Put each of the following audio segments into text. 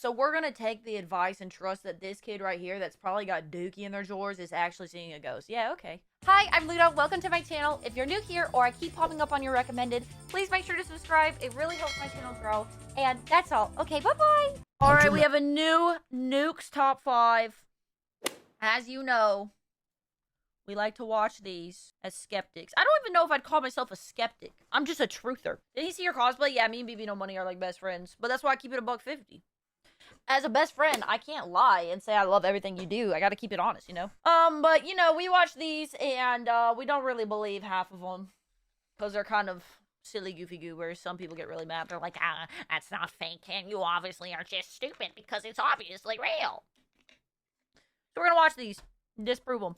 So we're gonna take the advice and trust that this kid right here that's probably got Dookie in their drawers is actually seeing a ghost. Yeah, okay. Hi, I'm Ludo. Welcome to my channel. If you're new here or I keep popping up on your recommended, please make sure to subscribe. It really helps my channel grow. And that's all. Okay, bye-bye. All right, we have a new Nuke's top 5. As you know, we like to watch these as skeptics. I don't even know if I'd call myself a skeptic. I'm just a truther. Did he see your cosplay? Yeah, me and BB No Money are like best friends. But that's why I keep it a $1.50. As a best friend, I can't lie and say I love everything you do. I gotta keep it honest, you know? But, you know, we watch these and, we don't really believe half of them. Because they're kind of silly, goofy goobers. Some people get really mad. They're like, that's not fake, and you obviously are just stupid because it's obviously real. So we're gonna watch these. Disprove them.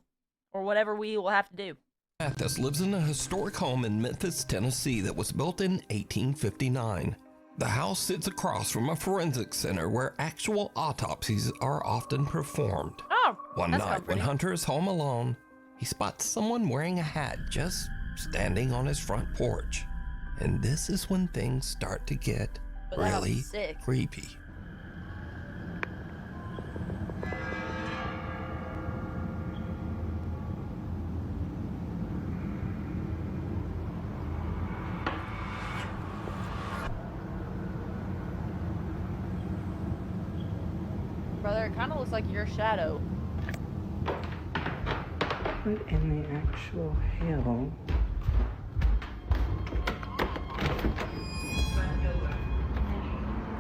Or whatever we will have to do. Mathis lives in a historic home in Memphis, Tennessee that was built in 1859. The house sits across from a forensic center where actual autopsies are often performed. Oh, One night, when Hunter is home alone, he spots someone wearing a hat just standing on his front porch. And this is when things start to get really creepy. Brother, it kind of looks like your shadow. What in the actual hell?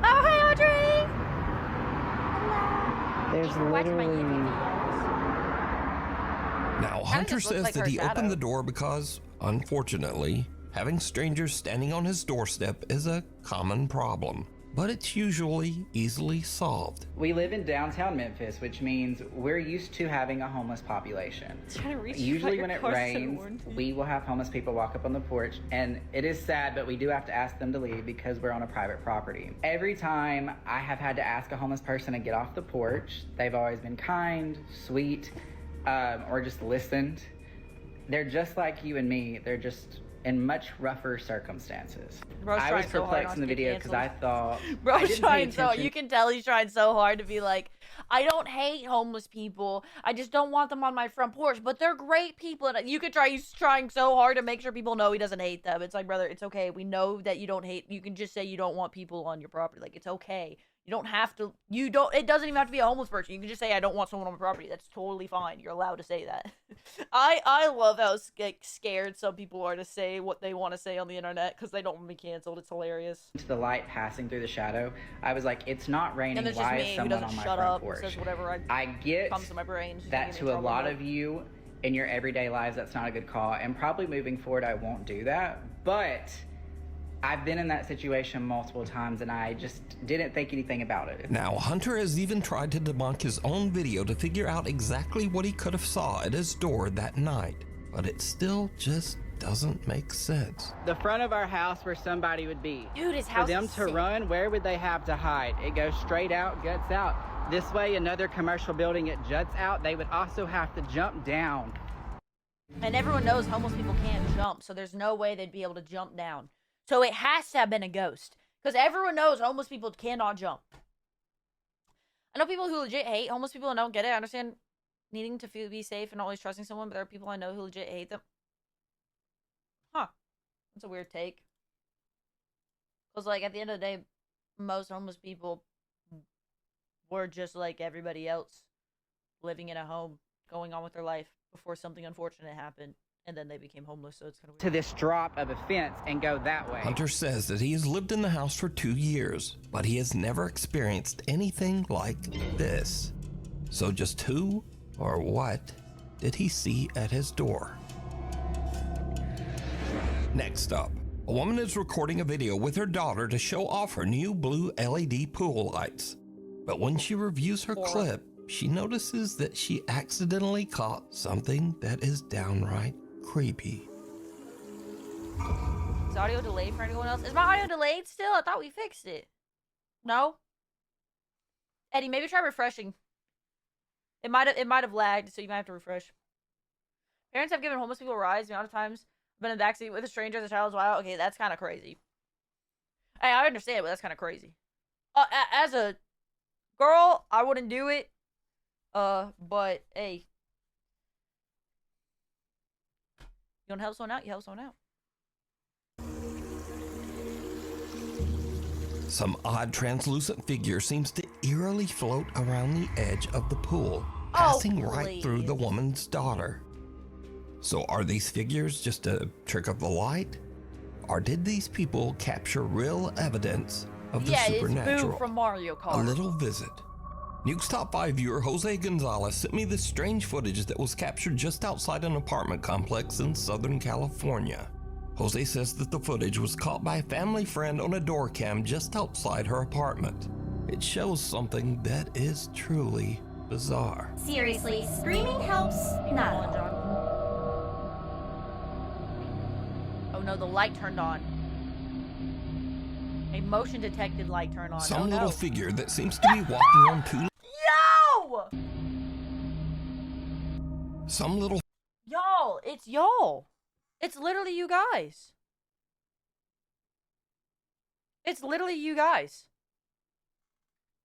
Oh, hi, Audrey! There's literally... Now, Hunter says that he opened the door because, unfortunately, having strangers standing on his doorstep is a common problem. But it's usually easily solved. We live in downtown Memphis, which means we're used to having a homeless population. Usually when it rains, we will have homeless people walk up on the porch, and it is sad, but we do have to ask them to leave because we're on a private property. Every time I have had to ask a homeless person to get off the porch, they've always been kind, sweet, or just listened. They're just like you and me. They're just in much rougher circumstances. I was perplexed in the video because I thought... Bro's trying so... You can tell he's trying so hard to be like, I don't hate homeless people. I just don't want them on my front porch. But they're great people. And you could try... He's trying so hard to make sure people know he doesn't hate them. It's like, brother, it's okay. We know that you don't hate... You can just say you don't want people on your property. Like, it's okay. You don't have to... You don't... It doesn't even have to be a homeless person. You can just say, I don't want someone on my property. That's totally fine. You're allowed to say that. I love how scared some people are to say what they want to say on the internet because they don't want to be canceled. It's hilarious. To the light passing through the shadow, I was like, it's not raining. And Why is someone on my front porch? Says whatever I get comes to my brain. That to a lot of you in your everyday lives, that's not a good call. And probably moving forward, I won't do that. But... I've been in that situation multiple times and I just didn't think anything about it. Now, Hunter has even tried to debunk his own video to figure out exactly what he could have saw at his door that night, but it still just doesn't make sense. The front of our house where somebody would be. Dude, his house For them to run, where would they have to hide? It goes straight out, guts out. This way, another commercial building, it juts out. They would also have to jump down. And everyone knows homeless people can't jump, so there's no way they'd be able to jump down. So it has to have been a ghost. Because everyone knows homeless people cannot jump. I know people who legit hate homeless people and don't get it. I understand needing to be safe and always trusting someone, but there are people I know who legit hate them. Huh. That's a weird take. Because, like, at the end of the day, most homeless people were just like everybody else. Living in a home, going on with their life before something unfortunate happened. And then they became homeless, so it's kind of weird. To this drop of a fence and go that way. Hunter says that he has lived in the house for 2 years, but he has never experienced anything like this. So just who or what did he see at his door? Next up, a woman is recording a video with her daughter to show off her new blue LED pool lights. But when she reviews her clip, she notices that she accidentally caught something that is downright creepy. Is audio delayed for anyone else? Is my audio delayed still? I thought we fixed it. No? Eddie, maybe try refreshing. It might have lagged, so you might have to refresh. Parents have given homeless people rides. The amount of times I've been in the backseat with a stranger as a child. Wow, okay, that's kind of crazy. Hey, I understand, but that's kind of crazy. As a Girl, I wouldn't do it. But hey. You wanna help someone out? You help someone out. Some odd translucent figure seems to eerily float around the edge of the pool, passing right through the woman's daughter. So are these figures just a trick of the light? Or did these people capture real evidence of the supernatural? It's Boo from Mario Kart. A little visit. Nuke's Top 5 viewer Jose Gonzalez sent me this strange footage that was captured just outside an apartment complex in Southern California. Jose says that the footage was caught by a family friend on a door cam just outside her apartment. It shows something that is truly bizarre. Seriously, screaming helps not. Oh no, the light turned on. A motion detected light turned on. Some little figure that seems to be walking on two... Yo! Some little... Y'all, it's y'all. It's literally you guys. It's literally you guys.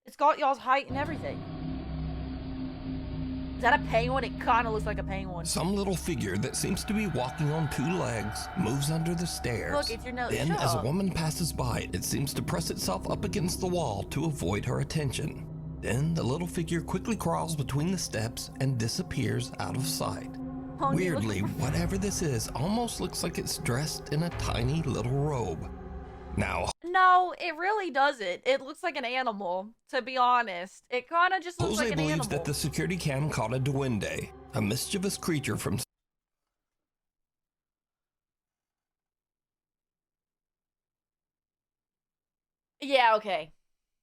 It's got y'all's height and everything. Is that a penguin? It kind of looks like a penguin. Some little figure that seems to be walking on two legs moves under the stairs. Look, it's your nose. Then, as a woman passes by, it seems to press itself up against the wall to avoid her attention. Then, the little figure quickly crawls between the steps and disappears out of sight. Weirdly, whatever this is almost looks like it's dressed in a tiny little robe. Now, no, it really doesn't. It looks like an animal, to be honest. It kind of just looks Jose like an animal. believes that the security cam caught a duende, a mischievous creature from Yeah, okay.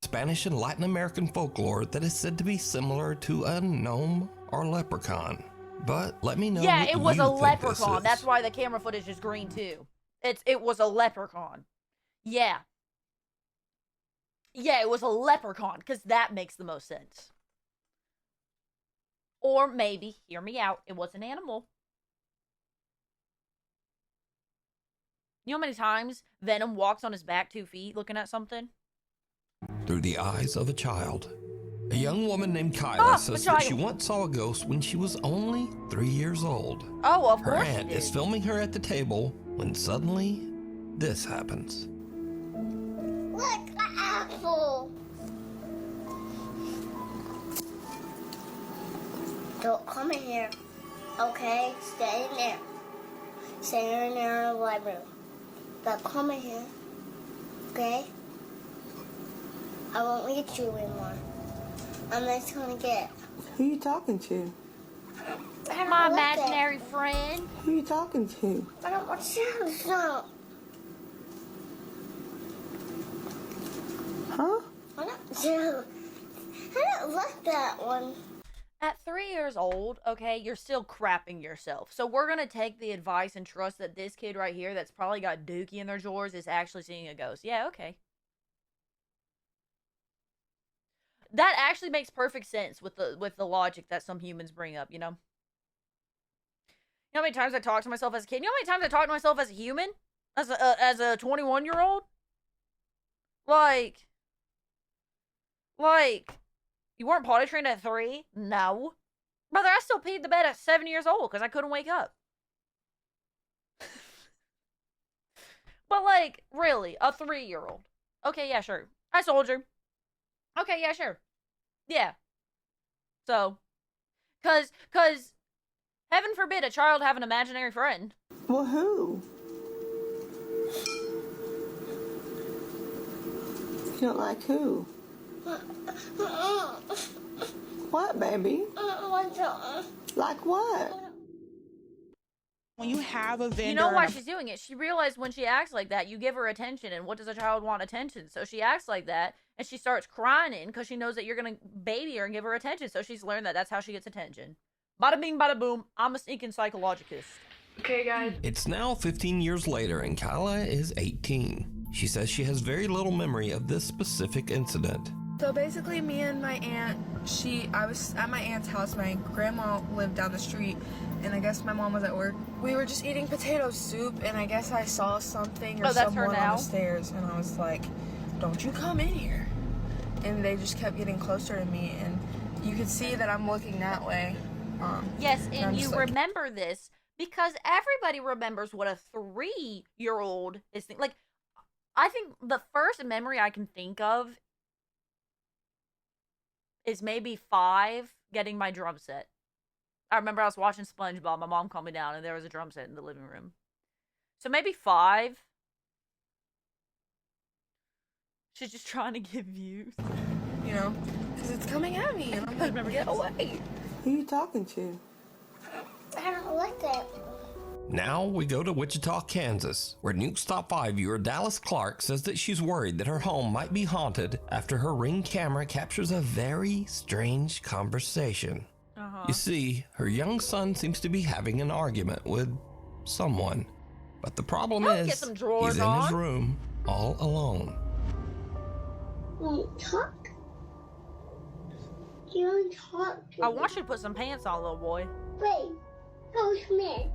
Spanish and Latin American folklore that is said to be similar to a gnome or leprechaun. But let me know. Yeah, what it was you a think leprechaun. this is. That's why the camera footage is green too. It was a leprechaun. Yeah. Yeah, it was a leprechaun, because that makes the most sense. Or maybe, hear me out, it was an animal. You know how many times Venom walks on his back 2 feet looking at something? Through the eyes of a child. A young woman named Kyla says that she once saw a ghost when she was only 3 years old. Oh, of Her course aunt is filming her at the table when suddenly this happens. Look, the apple. Don't come in here. Okay, stay in there. Stay in there in the living room. Don't come in here. Okay? I won't get you anymore. I'm just gonna get. Who you talking to? My imaginary friend. Who you talking to? I don't want you. No. Huh? I don't like that one. At 3 years old, okay, you're still crapping yourself. So we're going to take the advice and trust that this kid right here that's probably got Dookie in their drawers is actually seeing a ghost. Yeah, okay. That actually makes perfect sense with the logic that some humans bring up, you know? You know how many times I talk to myself as a kid? You know how many times I talk to myself as a human? As a 21-year-old? Like, you weren't potty trained at 3? No. Brother, I still peed the bed at 7 years old because I couldn't wake up. But, like, really, a 3-year-old. Okay, yeah, sure. Hi, soldier. Okay, yeah, sure. Yeah. So, cause, heaven forbid a child have an imaginary friend. Well, who? You don't like who? What, baby? Like what? When you have a vendor, You know why she's doing it. She realized when she acts like that, you give her attention, and what does a child want? Attention. So she acts like that, and she starts crying because she knows that you're gonna baby her and give her attention. So she's learned that that's how she gets attention. Bada bing, bada boom. I'm a sneaking psychologist. Okay, guys. It's now 15 years later, and Kyla is 18. She says she has very little memory of this specific incident. So basically, me and my aunt, I was at my aunt's house. My grandma lived down the street, and I guess my mom was at work. We were just eating potato soup, and I guess I saw something or someone on the stairs, and I was like, "Don't you come in here!" and they just kept getting closer to me, and you could see that I'm looking that way. Yes, I'm and you just like- remember this because everybody remembers what a 3-year-old is like. I think the first memory I can think of is maybe 5 getting my drum set. I remember I was watching SpongeBob. My mom calmed me down, and there was a drum set in the living room. So maybe 5. She's just trying to get views. You know, because it's coming at me, and I'm like, get away. Who you talking to? I don't like that. Now we go to Wichita, Kansas, where Nuke's Top 5 viewer Dallas Clark says that she's worried that her home might be haunted after her Ring camera captures a very strange conversation. You see, her young son seems to be having an argument with someone. But the problem is, get some drawers he's in his on. room all alone. Won't talk. You don't talk to I me. want you to put some pants on, little boy. Wait, ghost man.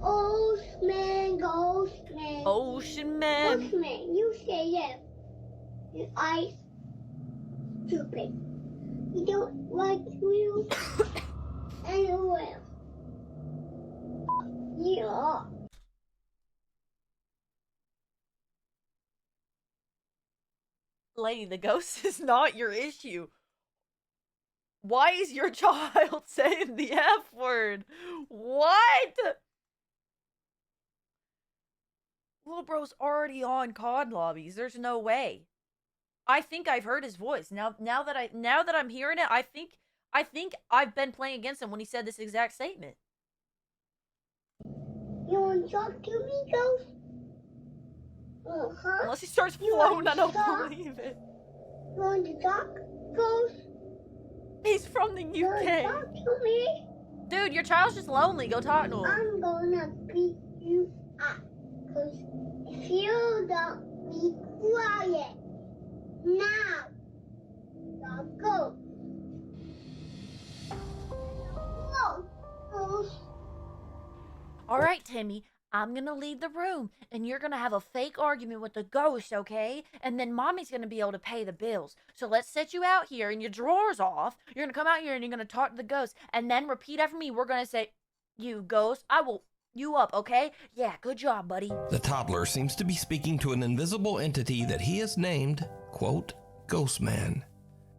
Ghost man, ghost man. Ocean man. Ghost man, you say yes. Your eyes stupid. You don't like you anywhere. Yeah. Lady, the ghost is not your issue. Why is your child saying the F word? What? Little bro's already on COD lobbies. There's no way. I think I've heard his voice. Now that I'm hearing it, I think I've been playing against him when he said this exact statement. You want to talk to me, ghost? Uh-huh. Unless he starts You floating, I don't want to believe it. You want to talk, ghost? He's from the You want to UK. talk to me? Dude, your child's just lonely. Go talk to him. I'm gonna beat you up. Cause if you don't be quiet now, I'll go. Go, ghost. All right, Timmy, I'm gonna leave the room, and you're gonna have a fake argument with the ghost, okay? And then Mommy's gonna be able to pay the bills. So let's set you out here, and your drawers off. You're gonna come out here, and you're gonna talk to the ghost, and then repeat after me. We're gonna say, "You ghost, I will you up, okay? Yeah, good job, buddy." The toddler seems to be speaking to an invisible entity that he has named, quote, Ghost Man.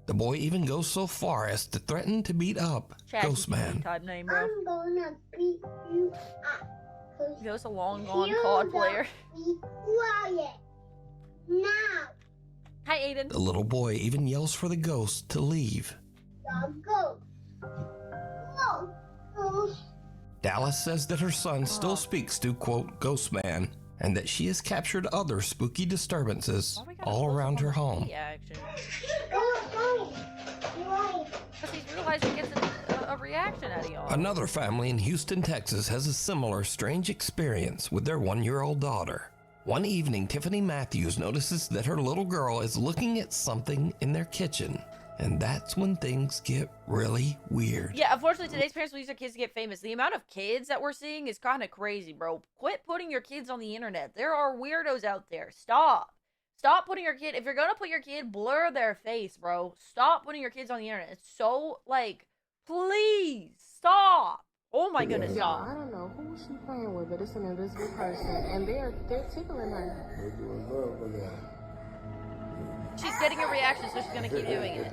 The boy even goes so far as to threaten to beat up Ghost Man. Type name, bro. I'm gonna beat you up. Cause Ghost a long if gone you COD don't player. Be quiet now, Hi, Aiden. The little boy even yells for the ghost to leave. I'll go. Go, ghost. Dallas says that her son still speaks to, quote, Ghost Man, and that she has captured other spooky disturbances Why we gotta all close around up on her the home. TV action? Go. Right. Because he's realizing he gets a reaction out of y'all. Another family in Houston, Texas has a similar strange experience with their 1-year-old daughter. One evening, Tiffany Matthews notices that her little girl is looking at something in their kitchen, and that's when things get really weird. Yeah, unfortunately, today's parents will use their kids to get famous. The amount of kids that we're seeing is kind of crazy, bro. Quit putting your kids on the internet. There are weirdos out there. Stop. Stop putting your kid... If you're gonna put your kid, blur their face, bro. Stop putting your kids on the internet. It's so, like... Please, stop. Oh my goodness, I stop. don't know who she playing with, but it's an invisible person, and they're tickling her. She's getting a reaction, so she's gonna keep doing it.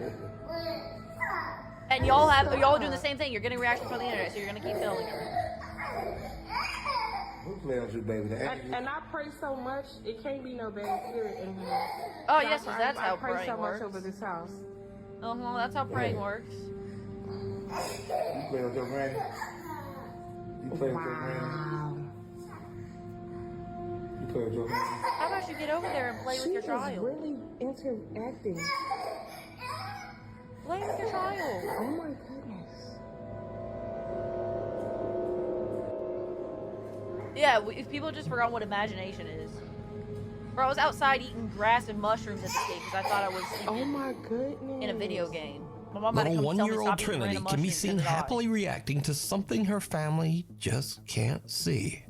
And y'all doing the same thing. You're getting a reaction from the internet, so you're gonna keep filming her. Who's playing with you, baby? And I pray so much, it can't be no bad spirit in here. Oh yes, that's how I pray praying so works. much over this house. Well, that's how praying works. You play with your granny? You play with your granny? You play with your granny? How about you get over there and play with your child? She is really interacting. Play with your child. Oh my goodness. Yeah, if people just forgot what imagination is. Bro, I was outside eating grass and mushrooms at the kid because I thought I was Oh my goodness. in a video game. My mom had to Little come tell me 1-year-old stop eating Trinity random can be mushrooms seen because I died. happily reacting to something her family just can't see.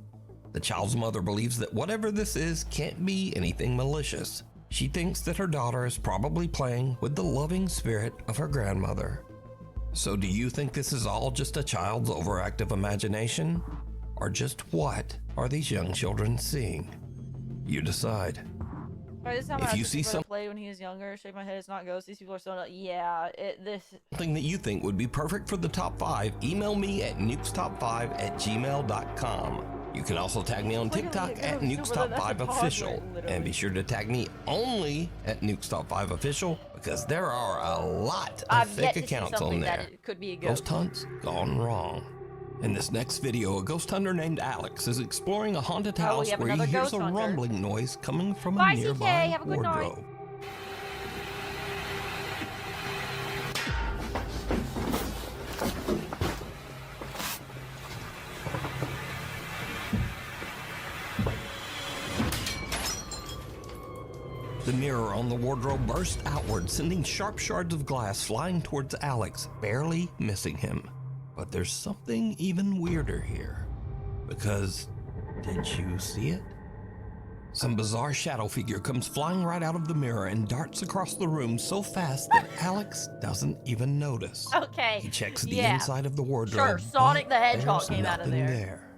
The child's mother believes that whatever this is can't be anything malicious, She thinks that her daughter is probably playing with the loving spirit of her grandmother. So do you think this is all just a child's overactive imagination? Or just what are these young children seeing? You decide. Right, this time If I you see play when he was younger, shake my head, it's not ghosts. These people are still not. Yeah, something that you think would be perfect for the top 5, email me at nukestop5@gmail.com. You can also tag me on TikTok at nukestop5official, and be sure to tag me only at nukestop5official because there are a lot of fake accounts on there. Could be a Ghost hunts gone wrong. In this next video, a ghost hunter named Alex is exploring a haunted house where he hears a rumbling noise coming from a nearby wardrobe. The mirror on the wardrobe burst outward, sending sharp shards of glass flying towards Alex, barely missing him. But there's something even weirder here. Because, did you see it? Some bizarre shadow figure comes flying right out of the mirror and darts across the room so fast that Alex doesn't even notice. Okay. He checks the inside of the wardrobe. Sure, Sonic the Hedgehog came out of there.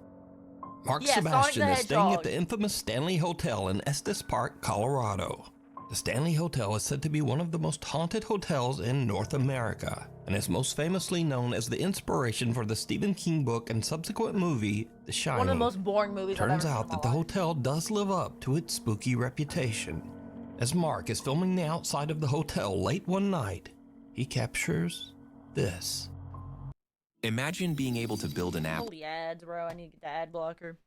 Mark Sebastian is staying at the infamous Stanley Hotel in Estes Park, Colorado. The Stanley Hotel is said to be one of the most haunted hotels in North America, and is most famously known as the inspiration for the Stephen King book and subsequent movie, The Shining. One of the most boring movies I've ever Turns seen out that the hotel does live up to its spooky reputation. As Mark is filming the outside of the hotel late one night, he captures this. Imagine being able to build an app. Holy ads, bro. I need to get the ad blocker.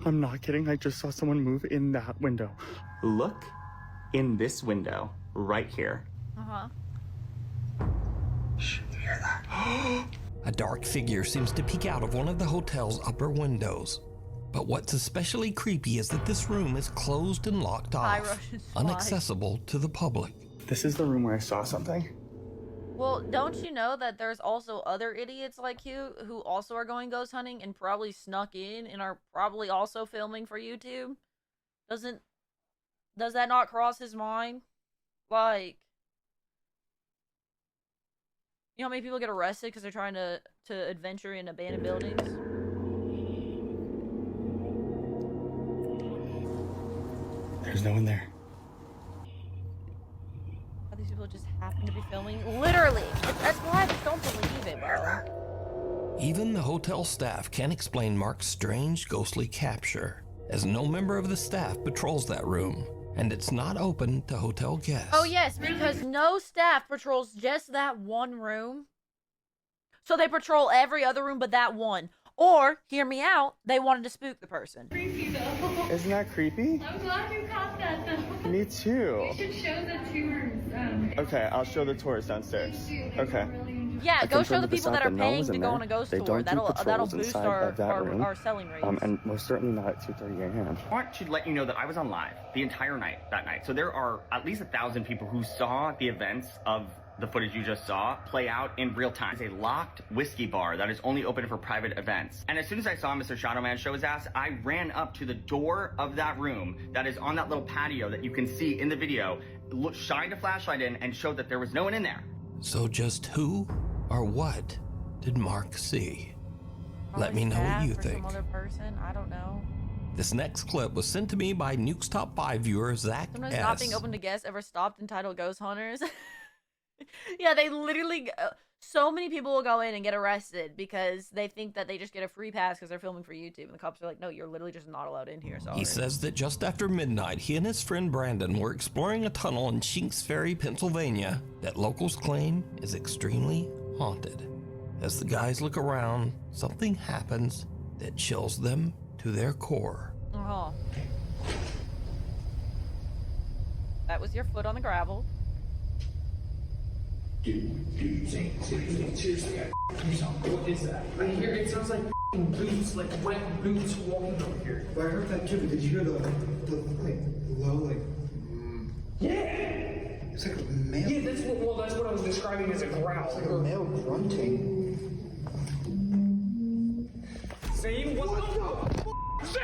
I'm not kidding. I just saw someone move in that window. Look in this window right here. Uh-huh. Shh, you hear that? A dark figure seems to peek out of one of the hotel's upper windows. But what's especially creepy is that this room is closed and locked off, inaccessible to the public. This is the room where I saw something. Well, don't you know that there's also other idiots like you who also are going ghost hunting and probably snuck in and are probably also filming for YouTube? Does that not cross his mind? Like, you know how many people get arrested because they're trying to adventure in abandoned buildings? There's no one there. These people just happen to be filming. Literally! That's why I just don't believe it, bro. Even the hotel staff can't explain Mark's strange ghostly capture, as no member of the staff patrols that room, and it's not open to hotel guests. Oh yes, because no staff patrols just that one room. So they patrol every other room but that one. Or, hear me out, they wanted to spook the person. Creepy though. Isn't that creepy? I'm glad you caught that though. Me too. You should show the tours. Okay, I'll show the tours downstairs. Okay. Yeah, go show the people that are paying to go on a ghost tour. That'll boost our selling rates. And most certainly not at 2:30 a.m. I want to let you know that I was on live the entire night that night. So there are at least 1,000 people who saw the events of the footage you just saw play out in real time. It's a locked whiskey bar that is only open for private events. And as soon as I saw Mr. Shadowman show his ass, I ran up to the door of that room that is on that little patio that you can see in the video, shined a flashlight in and showed that there was no one in there. So just who or what did Mark see? Let me know what you think. Some other person, I don't know. This next clip was sent to me by Nuke's Top 5 viewer Zach Sometimes S. not being open to guests ever stopped entitled ghost hunters. Yeah, they literally, so many people will go in and get arrested because they think that they just get a free pass because they're filming for YouTube, and the cops are like, no, you're literally just not allowed in here. Sorry. He says that just after midnight, he and his friend Brandon were exploring a tunnel in Chinks Ferry, Pennsylvania, that locals claim is extremely haunted. As the guys look around, something happens that chills them to their core. Oh. That was your foot on the gravel. Seriously, what is that? I hear it sounds like boots, like wet boots walking over here. Well, I heard that too, but did you hear the like low, like? Yeah! It's like a male. Yeah, that's what I was describing as a growl. It's like a male grunting. Same. What the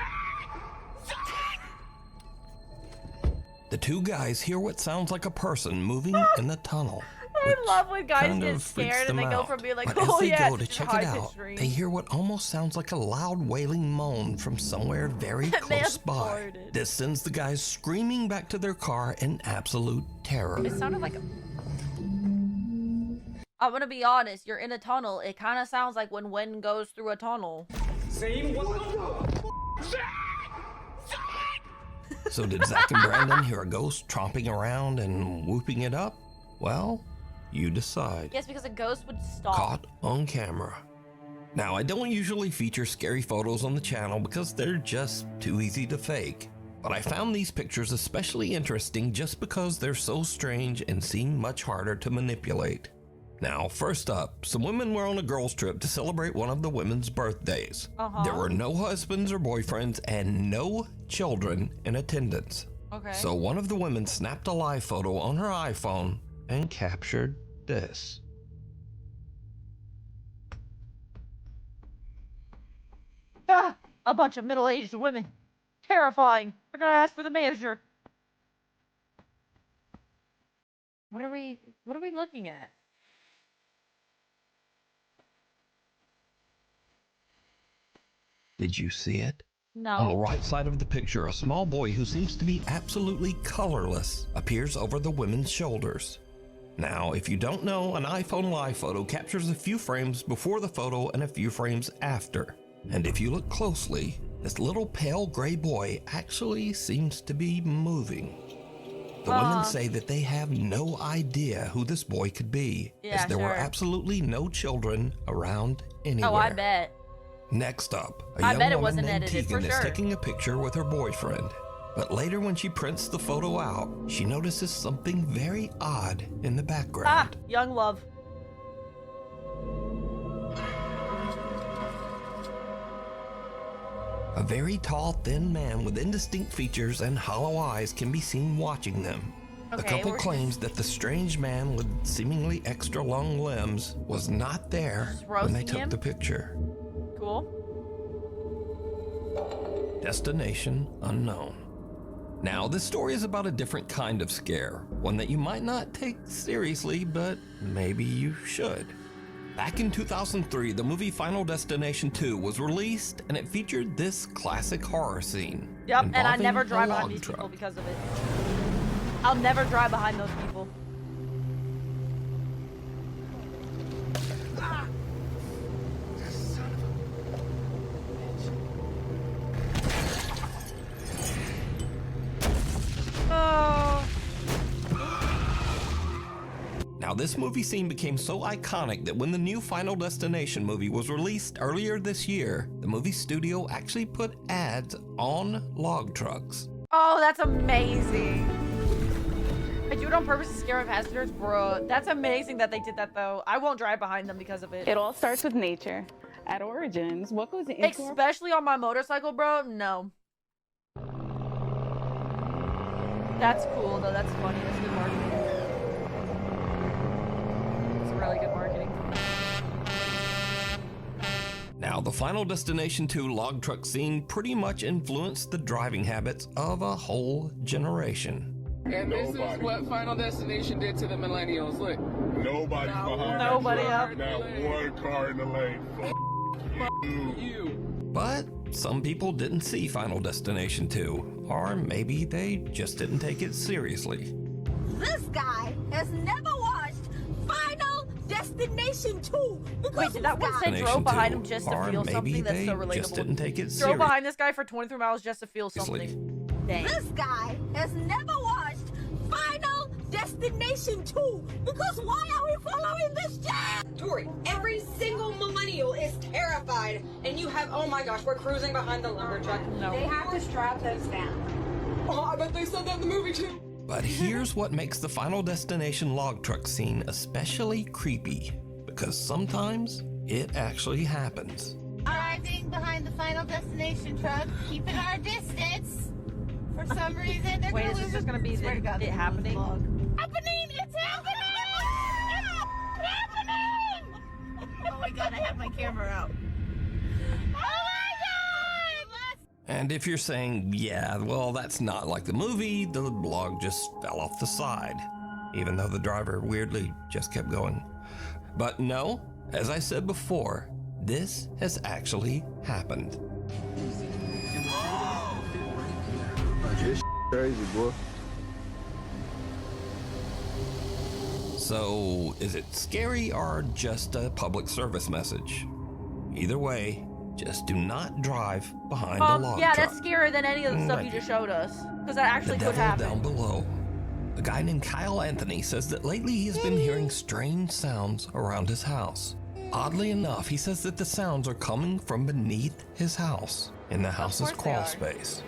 The two guys hear what sounds like a person moving in the tunnel. I love when guys get scared and they go from being like, but oh as they yeah, go to check it out, they hear what almost sounds like a loud wailing moan from somewhere very close by. This sends the guys screaming back to their car in absolute terror. It sounded like a... I'm gonna be honest, you're in a tunnel. It kind of sounds like when wind goes through a tunnel. Same. So did Zach and Brandon hear a ghost tromping around and whooping it up? Well, you decide. Yes, because a ghost would stop. Caught on camera. Now, I don't usually feature scary photos on the channel because they're just too easy to fake. But I found these pictures especially interesting just because they're so strange and seem much harder to manipulate. Now, first up, some women were on a girls' trip to celebrate one of the women's birthdays. There were no husbands or boyfriends and no children in attendance. Okay. So one of the women snapped a live photo on her iPhone and captured this. Ah, a bunch of middle-aged women. Terrifying. We're gonna ask for the manager. What are we looking at? Did you see it? No. On the right side of the picture, a small boy who seems to be absolutely colorless appears over the women's shoulders. Now, if you don't know, an iPhone live photo captures a few frames before the photo and a few frames after. And if you look closely, this little pale gray boy actually seems to be moving. The women say that they have no idea who this boy could be, as there were absolutely no children around anywhere. Oh, I bet. Next up, I bet it young wasn't woman named edited, for Tegan is sure. taking a picture with her boyfriend. But later when she prints the photo out, she notices something very odd in the background. Ah, young love. A very tall, thin man with indistinct features and hollow eyes can be seen watching them. The couple claims that the strange man with seemingly extra long limbs was not there when they took the picture. Cool. Destination unknown. Now, this story is about a different kind of scare, one that you might not take seriously, but maybe you should. Back in 2003, the movie Final Destination 2 was released, and it featured this classic horror scene. Yep, and I involving never a drive behind log these truck. people because of it. I'll never drive behind those people. Now, this movie scene became so iconic that when the new Final Destination movie was released earlier this year, the movie studio actually put ads on log trucks. Oh, that's amazing. I do it on purpose to scare my passengers, bro. That's amazing that they did that, though. I won't drive behind them because of it. It all starts with nature. At Origins, what goes into Especially on my motorcycle, bro. No. That's cool, though. That's funny. That's good marketing. It's really good marketing. Now, the Final Destination 2 log truck scene pretty much influenced the driving habits of a whole generation. And this is what Final Destination did to the millennials. Look. Nobody's behind Nobody that up. truck. Not one car in the lane. You. But some people didn't see Final Destination 2, or maybe they just didn't take it seriously. This guy has never watched Final Destination 2. Wait, did that one say drove behind him just to feel something? That's so relatable. Just didn't take it Drove seriously. behind this guy for 23 miles just to feel something. Dang. This guy has never watched Final Destination 2. Because why are we following this jam? Tori, every single millennial is terrified, and you have, oh my gosh, we're cruising behind the lumber truck. No. They have to strap those down. Oh, I bet they said that in the movie too. But here's what makes the Final Destination log truck scene especially creepy, because sometimes it actually happens. Arriving behind the Final Destination truck, keeping our distance. For some reason, they're Wait, gonna is this lose just gonna be Swear to God, it happening? Happening camera out. And if you're saying, yeah, well, that's not like the movie, the log just fell off the side, even though the driver weirdly just kept going. But no, as I said before, this has actually happened. This crazy, boy. So, is it scary or just a public service message? Either way, just do not drive behind a log yeah, truck. that's scarier than any of the stuff you just showed us, because that actually The could devil happen. down below. A guy named Kyle Anthony says that lately he has been hearing strange sounds around his house. Oddly enough, he says that the sounds are coming from beneath his house, in the house's course they crawl are. space.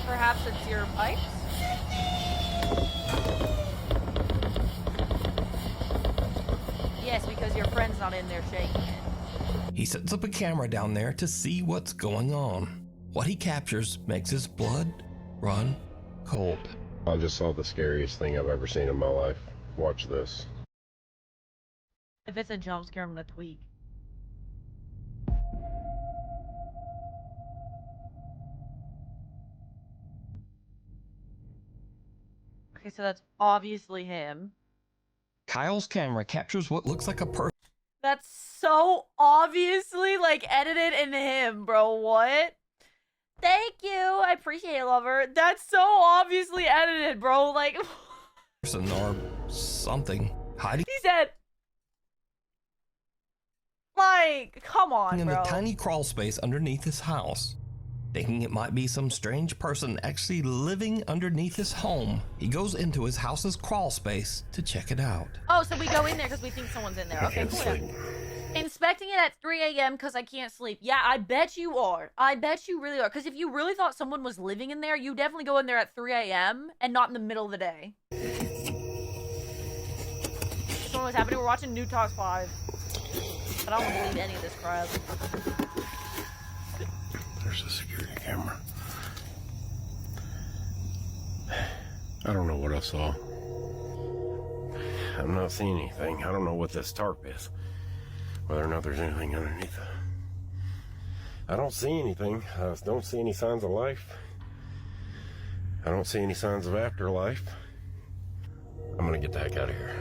Perhaps it's your pipes? Yes, because your friend's not in there shaking it. He sets up a camera down there to see what's going on. What he captures makes his blood run cold. I just saw the scariest thing I've ever seen in my life. Watch this. If it's a jump scare, I'm gonna tweak. Okay, so that's obviously him. Kyle's camera captures what looks like a person. That's so obviously, like, edited in him, bro. What? Thank you. I appreciate it, lover. That's so obviously edited, bro. Like, Or something hiding he said, like, come on, in bro. the tiny crawl space underneath his house. Thinking it might be some strange person actually living underneath his home, he goes into his house's crawl space to check it out. Oh, so we go in there because we think someone's in there. Okay, cool. Inspecting it at 3 a.m. because I can't sleep. Yeah, I bet you are. I bet you really are. Because if you really thought someone was living in there, you definitely go in there at 3 a.m. and not in the middle of the day. This one was happening. We're watching New Talks 5. I don't believe any of this crap. There's a security camera. I don't know what I saw. I'm not seeing anything. I don't know what this tarp is. Whether or not there's anything underneath it. I don't see anything. I don't see any signs of life. I don't see any signs of afterlife. I'm gonna get the heck out of here.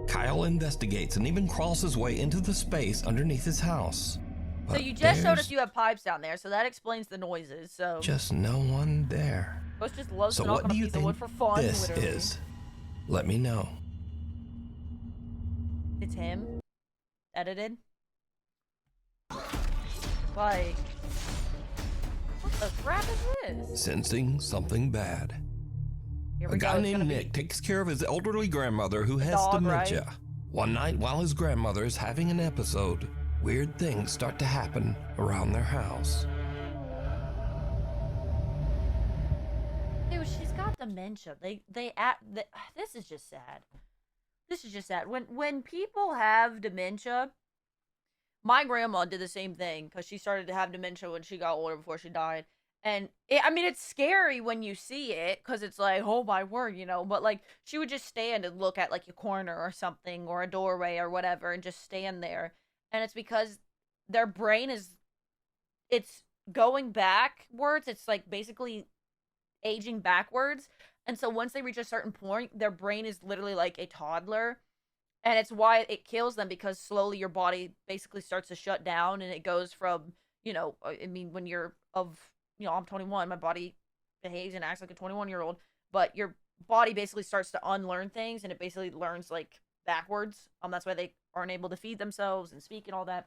Kyle investigates and even crawls his way into the space underneath his house. So But you just showed us there's you have pipes down there, so that explains the noises. So just no one there. Ghost just loves So to knock what on a do you piece of wood think for fun. this literally. is? Let me know. It's him. Edited. Like, what the crap is this? Sensing something bad. Here A we guy go. It's named gonna be Nick takes care of his elderly grandmother who has dog, dementia. right? One night while his grandmother is having an episode, weird things start to happen around their house. Dude, she's got dementia. This is just sad. This is just sad. When people have dementia, my grandma did the same thing because she started to have dementia when she got older before she died. And it's scary when you see it because it's like, oh my word, you know. But like, she would just stand and look at like a corner or something or a doorway or whatever and just stand there. And it's because their brain it's going backwards. It's like basically aging backwards. And so once they reach a certain point, their brain is literally like a toddler. And it's why it kills them, because slowly your body basically starts to shut down and it goes from, when you're I'm 21, my body behaves and acts like a 21-year-old, but your body basically starts to unlearn things and it basically learns like backwards. That's why they aren't able to feed themselves and speak and all that.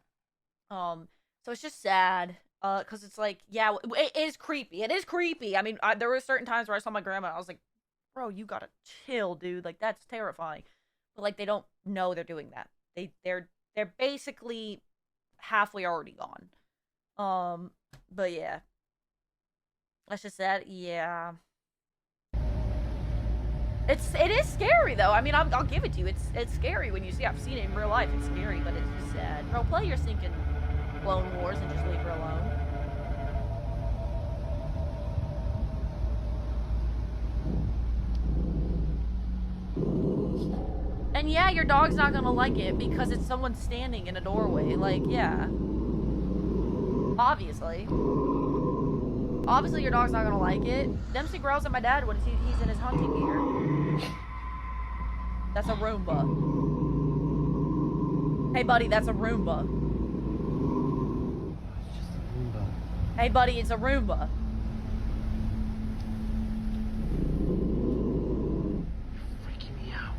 So it's just sad. Because it's like, yeah, it is creepy. It is creepy. I mean, there were certain times where I saw my grandma and I was like, bro, you gotta chill, dude. Like, that's terrifying. But, like, they don't know they're doing that. They're basically halfway already gone. But, yeah. That's just sad. Yeah. It is scary, though. I mean, I'll give it to you. It's scary when you see I've seen it in real life. It's scary, but it's just sad. Bro, play your sinking Clone Wars and just leave her alone. And And yeah, your dog's not gonna like it because it's someone standing in a doorway. Like, yeah. Obviously. Obviously your dog's not gonna like it. Dempsey growls at my dad when he's in his hunting gear. That's a Roomba. Hey buddy, that's a Roomba. Hey buddy, it's a Roomba. Freaking me out.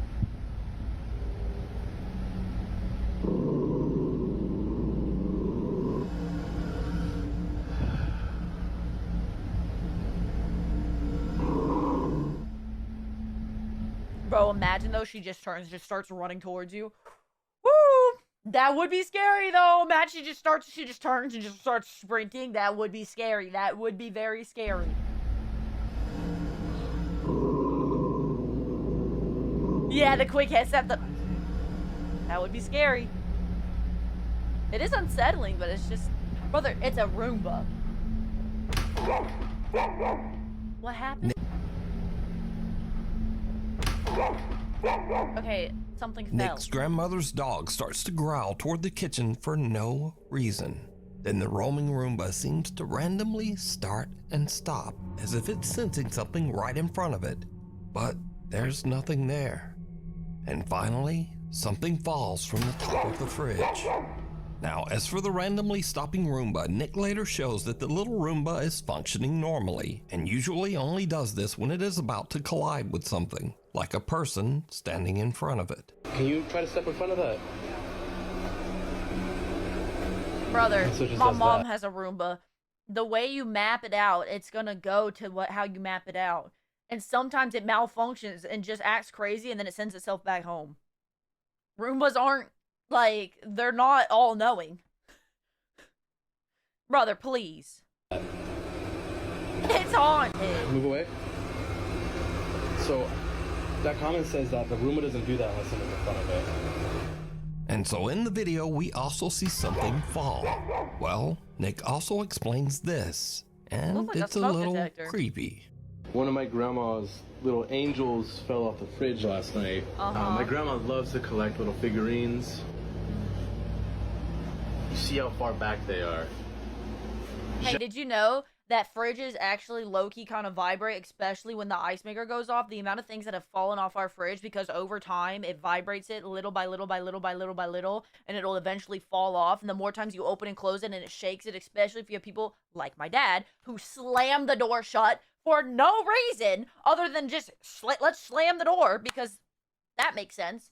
Bro, imagine though she just turns, just starts running towards you. Woo! That would be scary though. Imagine she just turns and just starts sprinting. That would be scary. That would be very scary. Yeah, the quick headset. That would be scary. It is unsettling, but it's just, brother, it's a Roomba. What happened? Okay, something fell. Nick's grandmother's dog starts to growl toward the kitchen for no reason. Then the roaming Roomba seems to randomly start and stop, as if it's sensing something right in front of it. But there's nothing there. And finally, something falls from the top of the fridge. Now, as for the randomly stopping Roomba, Nick later shows that the little Roomba is functioning normally, and usually only does this when it is about to collide with something, like a person standing in front of it. Can you try to step in front of that? Brother, my mom has a Roomba. The way you map it out, it's gonna go to how you map it out. And sometimes it malfunctions and just acts crazy and then it sends itself back home. Roombas aren't, like, they're not all-knowing. Brother, please. It's haunted. Move away. So, that comment says that the Roomba doesn't do that unless someone's in front of it. And so in the video, we also see something fall. Well, Nick also explains this, and like it's a little creepy. One of my grandma's little angels fell off the fridge last night. My grandma loves to collect little figurines. You see how far back they are. Hey, did you know that fridges actually low-key kind of vibrate, especially when the ice maker goes off? The amount of things that have fallen off our fridge, because over time it vibrates it little by little by little by little by little, and it'll eventually fall off. And the more times you open and close it and it shakes it, especially if you have people like my dad who slam the door shut for no reason other than just let's slam the door, because that makes sense.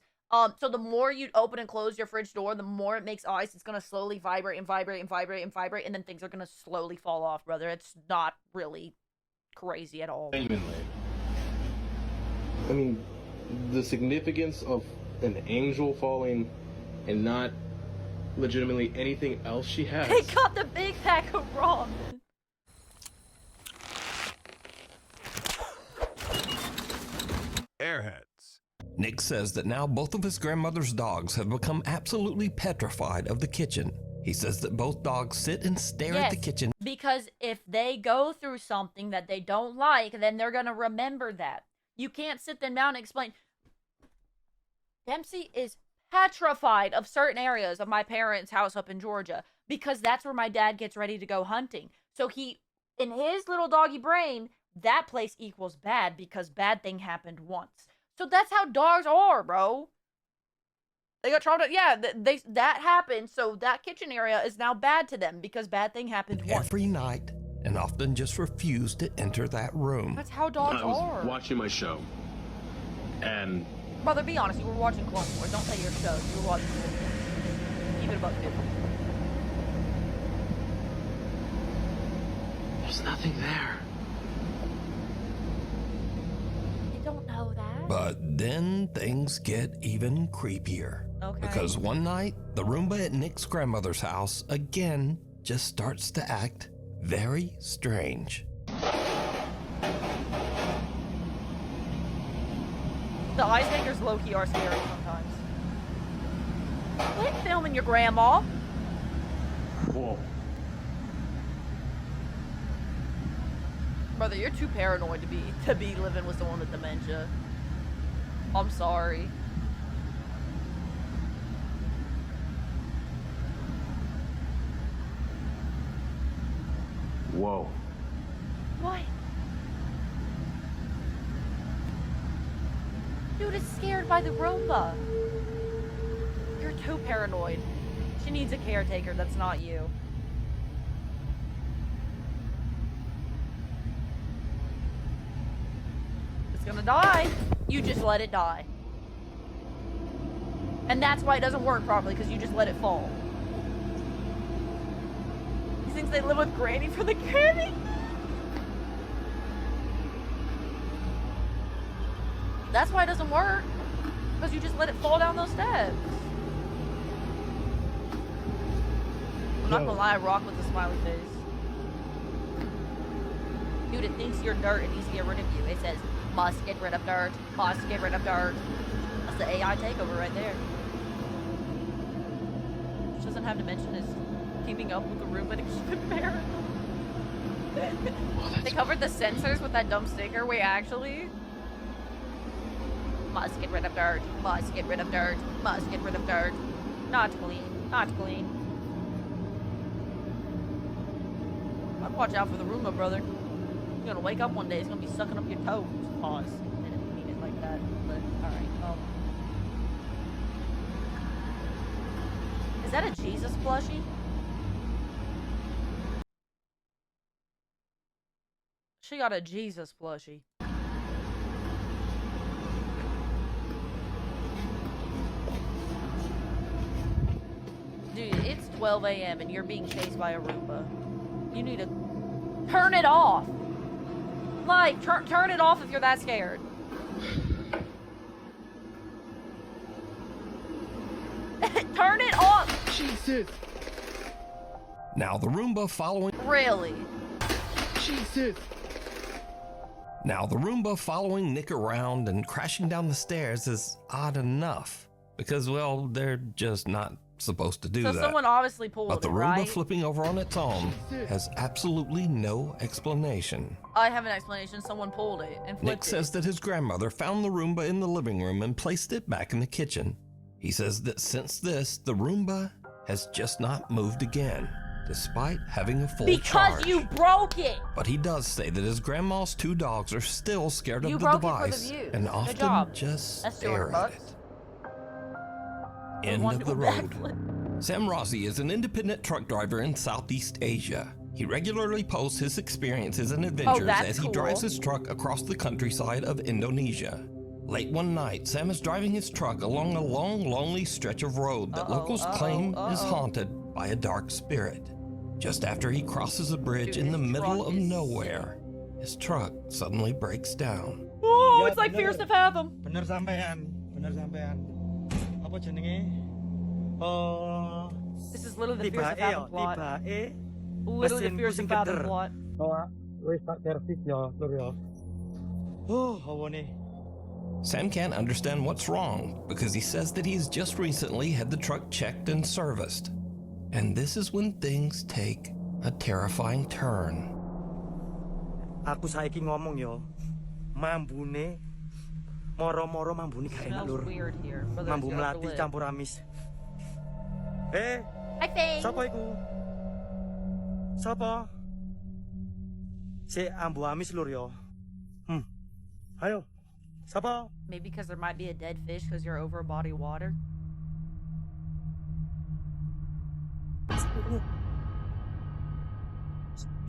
So the more you open and close your fridge door, the more it makes ice. It's gonna slowly vibrate and vibrate and vibrate and vibrate, and then things are gonna slowly fall off, brother. It's not really crazy at all. Genuinely. I mean, the significance of an angel falling and not legitimately anything else she has. They got the big pack of ramen. Airheads. Nick says that now both of his grandmother's dogs have become absolutely petrified of the kitchen. He says that both dogs sit and stare at the kitchen. Because if they go through something that they don't like, then they're gonna remember that. You can't sit them down and explain. Dempsey is petrified of certain areas of my parents' house up in Georgia, because that's where my dad gets ready to go hunting. So he, in his little doggy brain, that place equals bad because bad thing happened once. So that's how dogs are, bro. They got traumatized. Yeah, that happened. So that kitchen area is now bad to them because bad thing happened once. Every night, and often just refuse to enter that room. That's how dogs I was are. watching my show, and Brother, be honest. You were watching Clone Wars. Don't say your show. You were watching. Keep it about it. there's nothing there. You don't know that. But then things get even creepier. Okay. Because one night, the Roomba at Nick's grandmother's house again just starts to act very strange. The ice makers low-key are scary sometimes. Quit filming your grandma. Whoa. Brother, you're too paranoid to be living with someone with dementia. I'm sorry. Whoa. What? Dude is scared by the Roomba. You're too paranoid. She needs a caretaker that's not you. It's gonna die. You just let it die. And that's why it doesn't work properly, because you just let it fall. He thinks they live with Granny for the candy? That's why it doesn't work. Because you just let it fall down those steps. I'm not gonna lie, I rock with the smiley face. Dude, it thinks you're dirt, it needs to get rid of you. It says, must get rid of dirt, must get rid of dirt. That's the AI takeover right there. Which doesn't have to mention is keeping up with the Roomba to keep it paranoid. They covered the sensors with that dumb sticker. Wait, actually? Must get rid of dirt, must get rid of dirt, must get rid of dirt. Not clean, not clean. I'd watch out for the Roomba, brother. You're gonna wake up one day, it's gonna be sucking up your toes. Pause. I didn't mean it like that, but alright. Is that a Jesus plushie? She got a Jesus plushie. Dude, it's 12 a.m. and you're being chased by a Roomba. You need to turn it off. Like, turn it off if you're that scared. Turn it off! Jesus! Now the Roomba following... Really? Jesus! Now the Roomba following Nick around and crashing down the stairs is odd enough. Because, well, they're just not supposed to do that. So someone obviously pulled But the it, Roomba right? flipping over on its own has absolutely no explanation. I have an explanation. Someone pulled it and flipped Nick it. says that his grandmother found the Roomba in the living room and placed it back in the kitchen. He says that since this, the Roomba has just not moved again, despite having a full charge. Because you broke it! But he does say that his grandma's 2 dogs are still scared You of the broke it for the device view. and Good often job. just That's stare at it. End of the road. Sam Rossi is an independent truck driver in Southeast Asia. He regularly posts his experiences and adventures as he drives his truck across the countryside of Indonesia. Late one night, Sam is driving his truck along a long, lonely stretch of road that locals claim is haunted by a dark spirit. Just after he crosses a bridge in the middle of nowhere, his truck suddenly breaks down. Oh, it's like Fierce to Fathom. Bener sampean. Apa jenenge? This is literally the Fierce to Fathom plot. Literally the Fierce to Fathom plot. Wis tak servis ya, Lur ya. Hawane. Sam can't understand what's wrong because he says that he's just recently had the truck checked and serviced. And this is when things take a terrifying turn. Aku saiki ngomong yo. Mambune moro-moro mambune gak enak, Lur. Mambu melati campur amis. Hi, Faye. Sapa iku? Sapa? Si ambu amis, Lur yo. Ayo. Sapa? Maybe because there might be a dead fish because you're over a body of water.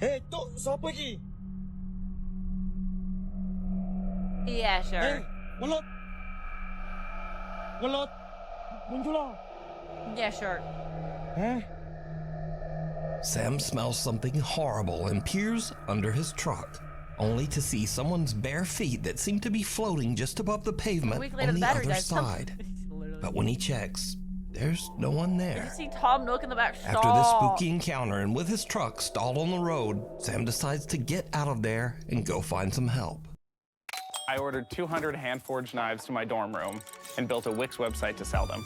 Hey, tuh, sapa iki? Yeah, sure. Hey, Welot. Welot. Muncul. Yeah, sure. Sam smells something horrible and peers under his truck, only to see someone's bare feet that seem to be floating just above the pavement on the other side. But when he checks, there's no one there. You see Tom Nook in the back. After this spooky encounter and with his truck stalled on the road, Sam decides to get out of there and go find some help. I ordered 200 hand-forged knives to my dorm room and built a Wix website to sell them.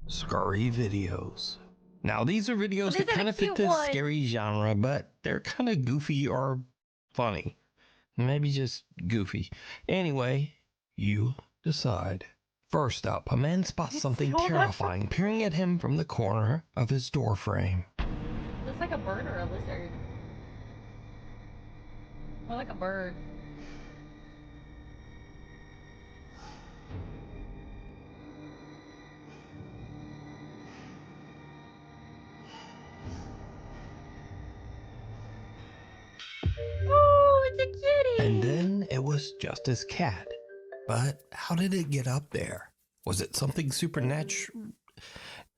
Scary videos. Now, these are videos that kind of fit the scary genre, but they're kind of goofy or funny. Maybe just goofy. Anyway, you decide. First up, a man spots something terrifying peering at him from the corner of his door frame. The looks like a bird or a lizard. More like a bird. Oh, it's a kitty! And then it was just his cat. But how did it get up there? Was it something supernatural?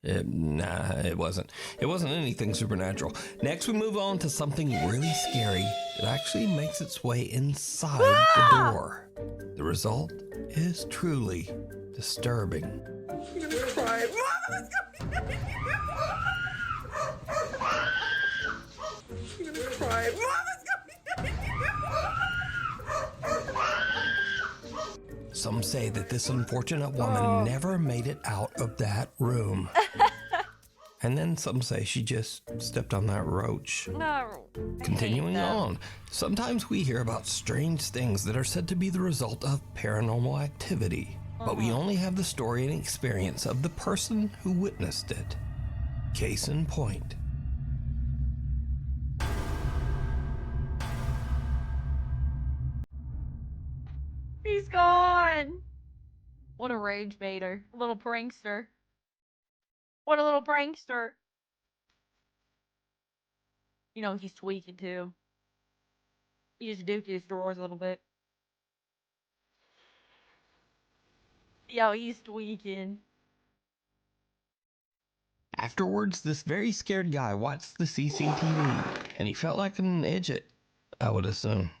Nah, it wasn't. It wasn't anything supernatural. Next, we move on to something really scary that actually makes its way inside the door. The result is truly disturbing. I'm gonna cry. Mom, I'm gonna cry. Some say that this unfortunate woman never made it out of that room. And then some say she just stepped on that roach. No. Continuing on, sometimes we hear about strange things that are said to be the result of paranormal activity, but we only have the story and experience of the person who witnessed it. Case in point. He's gone. What a rage baiter. A little prankster. What a little prankster. You know, he's tweaking too. He just duped his drawers a little bit. Yo, he's tweaking. Afterwards, this very scared guy watched the CCTV, and he felt like an idiot, I would assume.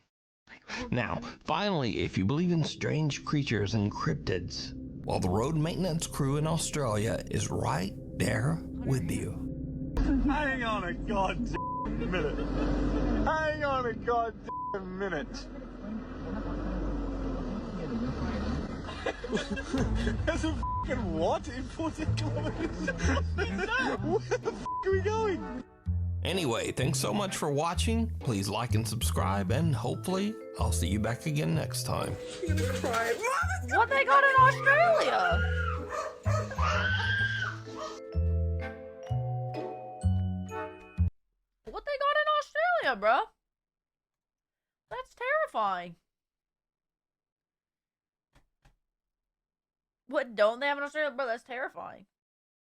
Now, finally, if you believe in strange creatures and cryptids, well, the road maintenance crew in Australia is right there with you. Hang on a goddamn minute. Hang on a goddamn minute. There's a fucking what in 40 kilometers? Where the fuck are we going? Anyway, thanks so much for watching. Please like and subscribe, and hopefully I'll see you back again next time. I'm gonna cry. What they got in Australia? What they got in Australia, bro? That's terrifying. What don't they have in Australia? Bro, that's terrifying.